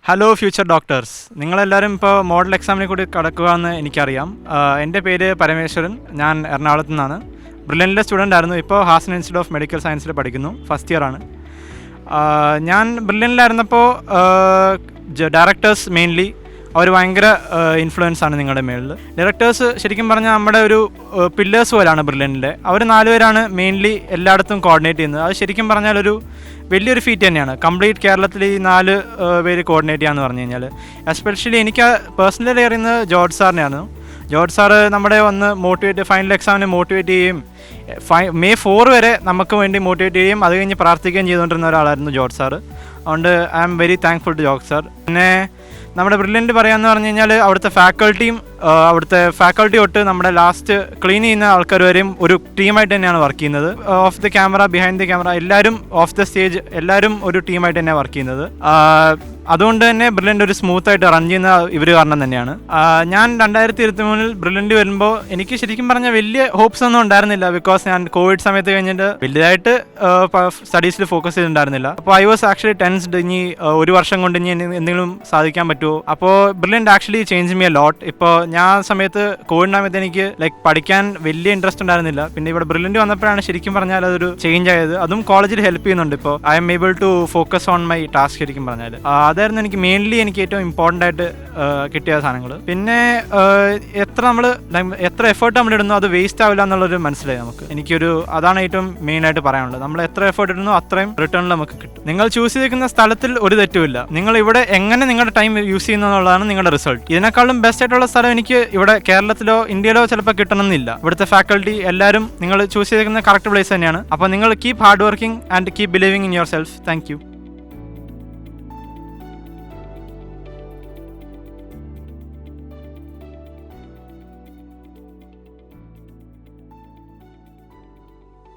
Hello future doctors, നിങ്ങളെല്ലാവരും ഇപ്പോൾ model എക്സാമിനെ കൂടി കടക്കുകയെന്ന് എനിക്കറിയാം. എൻ്റെ പേര് പരമേശ്വരൻ, ഞാൻ എറണാകുളത്തു നിന്നാണ്. ബ്രില്യൻറ്റിലെ സ്റ്റുഡൻ്റ് ആയിരുന്നു. ഇപ്പോൾ ഹാസൻ ഇൻസ്റ്റിറ്റ്യൂട്ട് ഓഫ് മെഡിക്കൽ സയൻസിൽ പഠിക്കുന്നു, ഫസ്റ്റ് ഇയർ ആണ്. ഞാൻ ബ്രില്യൻറ്റിലായിരുന്നപ്പോൾ ഡയറക്ടേഴ്സ് മെയിൻലി അവർ ഭയങ്കര ഇൻഫ്ലുവൻസ് ആണ് നിങ്ങളുടെ മേളിൽ. ഡയറക്ടേഴ്സ് ശരിക്കും പറഞ്ഞാൽ നമ്മുടെ ഒരു പില്ലേഴ്സ് പോലെയാണ് ബ്രില്യൻറ്റിലെ. അവർ 4 പേരാണ് മെയിൻലി എല്ലായിടത്തും കോർഡിനേറ്റ് ചെയ്യുന്നത്. അത് ശരിക്കും പറഞ്ഞാൽ ഒരു വലിയൊരു ഫീറ്റ് തന്നെയാണ്. കംപ്ലീറ്റ് കേരളത്തിൽ ഈ 4 പേര് കോർഡിനേറ്റ് ചെയ്യാന്ന് പറഞ്ഞു കഴിഞ്ഞാൽ. എസ്പെഷ്യലി എനിക്ക് പേഴ്സണലി അറിയുന്നത് ജോർജ് സാറിനെയാണ്. ജോർജ് സാറ് നമ്മുടെ വന്ന് ഫൈനൽ എക്സാമിനെ മോട്ടിവേറ്റ് ചെയ്യുകയും May 4 വരെ നമുക്ക് വേണ്ടി മോട്ടിവേറ്റ് ചെയ്യുകയും അത് കഴിഞ്ഞ് പ്രാർത്ഥിക്കുകയും ചെയ്തുകൊണ്ടിരുന്ന ഒരാളായിരുന്നു ജോർജ് സാറ്. അതുകൊണ്ട് I am very thankful to George sir. പിന്നെ നമ്മുടെ ബ്രില്യൻറ്റ് പറയാമെന്ന് പറഞ്ഞു കഴിഞ്ഞാൽ അവിടുത്തെ ഫാക്കൾട്ടി തൊട്ട് നമ്മുടെ ലാസ്റ്റ് ക്ലീൻ ചെയ്യുന്ന ആൾക്കാർ വരെയും ഒരു ടീമായിട്ട് തന്നെയാണ് വർക്ക് ചെയ്യുന്നത്. Of the camera, behind the camera, എല്ലാവരും ഓഫ് ദ സ്റ്റേജ്, എല്ലാവരും ഒരു ടീമായിട്ട് തന്നെയാണ് വർക്ക് ചെയ്യുന്നത്. അതുകൊണ്ട് തന്നെ ബ്രില്യൻറ്റ് ഒരു സ്മൂത്തായിട്ട് റൺ ചെയ്യുന്ന ഇവർ കാരണം തന്നെയാണ്. ഞാൻ 2023 ബ്രില്യൻറ്റ് വരുമ്പോൾ എനിക്ക് ശരിക്കും പറഞ്ഞാൽ വലിയ ഹോപ്സ് ഒന്നും ഉണ്ടായിരുന്നില്ല. ബിക്കോസ് ഞാൻ കോവിഡ് സമയത്ത് കഴിഞ്ഞിട്ട് വലിയതായിട്ട് സ്റ്റഡീസിൽ ഫോക്കസ് ചെയ്തിട്ടുണ്ടായിരുന്നില്ല. അപ്പോൾ ഐ വാസ് ആക്ച്വലി ടെൻസ്ഡ്. ഇനി 1 വർഷം കൊണ്ട് ഇനി എന്തെങ്കിലും സാധിക്കാൻ പറ്റുമോ? അപ്പോൾ brilliant actually change me a lot. ഇപ്പോൾ ഞാൻ സമയത്ത് കോവിഡ് സമയത്ത് എനിക്ക് പഠിക്കാൻ വലിയ ഇൻട്രസ്റ്റ് ഉണ്ടായിരുന്നില്ല. പിന്നെ ഇവിടെ ബ്രില്യൻറ്റ് വന്നപ്പോഴാണ് ശരിക്കും പറഞ്ഞാൽ അതൊരു ചേഞ്ച് ആയത്. അതും കോളേജിൽ ഹെൽപ്പ് ചെയ്യുന്നുണ്ട്. ഇപ്പോൾ I am able to focus on my task. ശരിക്കും പറഞ്ഞാൽ അതായിരുന്നു എനിക്ക് മെയിൻലി ഏറ്റവും ഇമ്പോർട്ടൻ്റ് ആയിട്ട് കിട്ടിയ സാധനങ്ങൾ. പിന്നെ എത്ര എഫേർട്ട് നമ്മൾ ഇടുന്നു അത് വേസ്റ്റ് ആവില്ല എന്നുള്ളൊരു മനസ്സിലായി നമുക്ക്. അതാണ് ഏറ്റവും മെയിൻ ആയിട്ട് പറയാനുള്ളത്. നമ്മൾ എത്ര എഫേർട്ട് ഇടുന്നു അത്രയും റിട്ടേണിൽ നമുക്ക് കിട്ടും. നിങ്ങൾ ചൂസ് ചെയ്തിരിക്കുന്ന സ്ഥലത്തിൽ ഒരു തെറ്റുമില്ല. നിങ്ങൾ ഇവിടെ എങ്ങനെ നിങ്ങളുടെ ടൈം യൂസ് ചെയ്യുന്നു എന്നുള്ളതാണ് നിങ്ങളുടെ റിസൾട്ട്. ഇതിനേക്കാളും ബെസ്റ്റ് ആയിട്ടുള്ള സ്ഥലം എനിക്ക് ഇവിടെ കേരളത്തിലോ ഇന്ത്യയിലോ ചിലപ്പോൾ കിട്ടണമെന്നില്ല. ഇവിടുത്തെ ഫാക്കൾട്ടി എല്ലാവരും നിങ്ങൾ ചൂസ് ചെയ്തിരിക്കുന്ന കറക്റ്റ് പ്ലേസ് തന്നെയാണ്. അപ്പോൾ നിങ്ങൾ keep hard working and keep believing in your self. Thank you.